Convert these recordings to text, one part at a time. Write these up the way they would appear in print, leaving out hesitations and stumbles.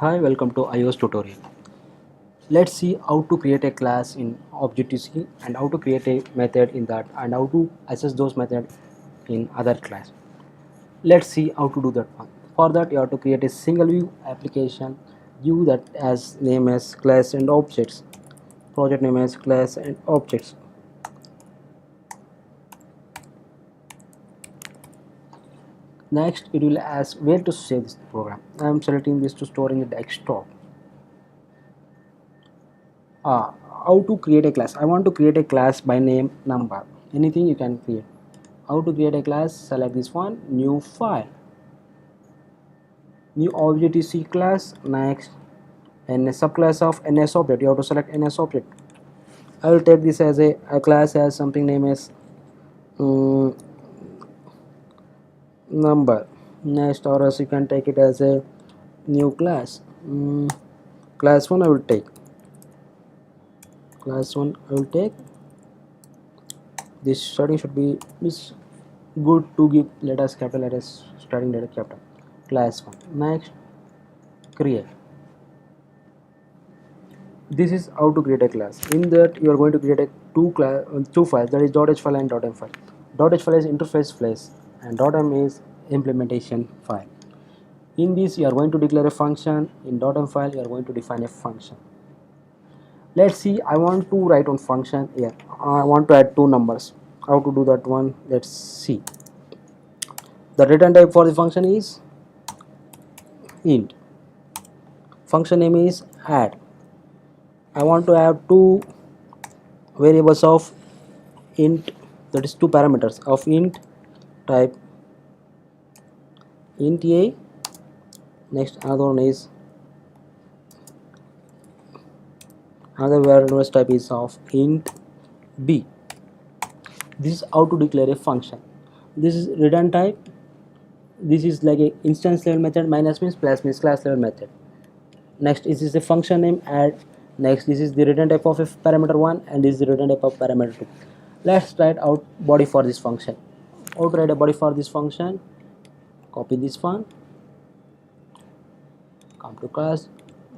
Hi, welcome to iOS tutorial. Let's see how to create a class in Objective-C and how to create a method in that and how to access those methods in other class. Let's see how to do that one. For that, you have to create a single view application view that has name as class and objects. Project name as class and objects. Next, it will ask where to save this program. I am selecting this to store in the desktop. Ah, how to create a class? I want to create a class by name number. Anything you can create. How to create a class? Select this one, new file, new Objective-C class. Next, and a subclass of NS object. You have to select NS object. I will take this as a class as something name as um, number. Next, or else you can take it as a new class. Class 1 I will take. Class 1 I will take. This starting should be this good to give letters capital letters starting letter capital. Class 1. Next, create. This is how to create a class. In that you are going to create a two files, that is .h file and .m file. .h file is interface file and .m is implementation file. In this you are going to declare a function. In .m file you are going to define a function. Let's see, I want to write on function here. I want to add two numbers. How to do that one? Let's see. The return type for the function is int. Function name is add. I want to have two variables of int, that is two parameters of int type int a. Next, another one is another variable type is of int b. This is how to declare a function. This is return type. This is like a instance level method. Minus means plus means class level method. Next, this is the function name add. Next, this is the return type of parameter 1 and this is the return type of parameter 2. Let's write out body for this function. How to write a body for this function? Copy this one, come to class,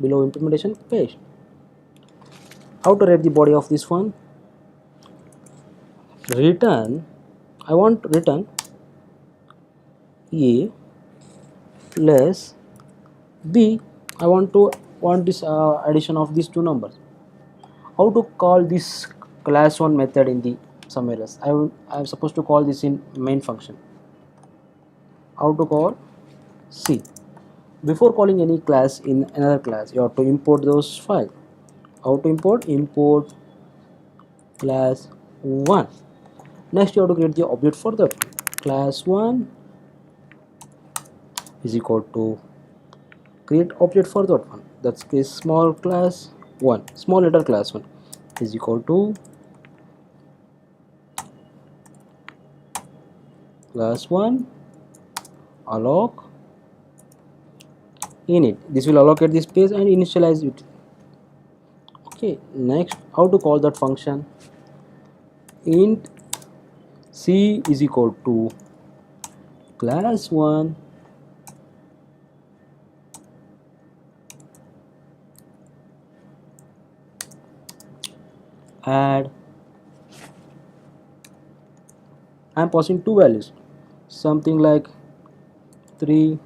below implementation, paste. How to write the body of this one? Return, I want to return a plus b. I want this addition of these two numbers. How to call this class 1 method in the somewhere else? I am supposed to call this in main function. How to call? See, before calling any class in another class you have to import those files. How to import? Import class 1. Next you have to create the object for that. Class 1 is equal to create object for that one. That's a small class 1, small letter class 1 is equal to class 1 alloc init. This will allocate the space and initialize it. Okay, next how to call that function? Int c is equal to class 1 add. I am passing two values, something like 3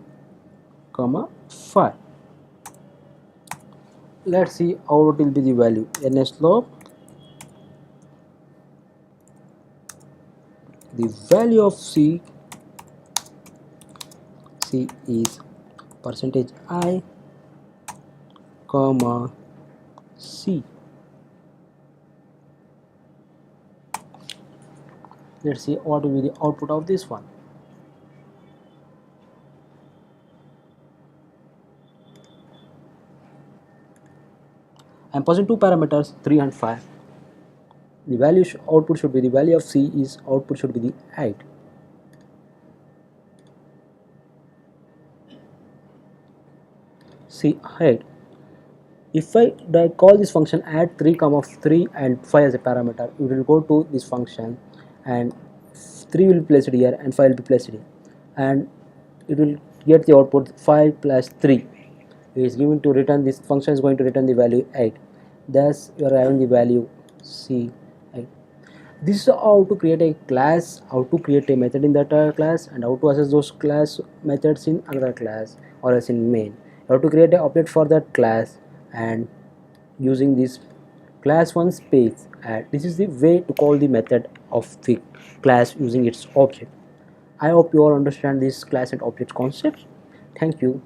comma 5. Let's see how it will be the value. NSLOP, the value of c is percentage I comma c. Let's see what will be the output of this one. I am passing two parameters 3 and 5. The value output should be the value of c is output should be the 8. C 8. If I call this function add 3 comma 3 and 5 as a parameter, it will go to this function and 3 will be placed here and 5 will be placed here and it will get the output 5 plus 3. is given to return, this function is going to return the value 8. Thus you are having the value C8. This is how to create a class, how to create a method in that class, and how to access those class methods in another class or as in main. You have to create an object for that class and using this class one space, and this is the way to call the method of the class using its object. I hope you all understand this class and object concepts. Thank you.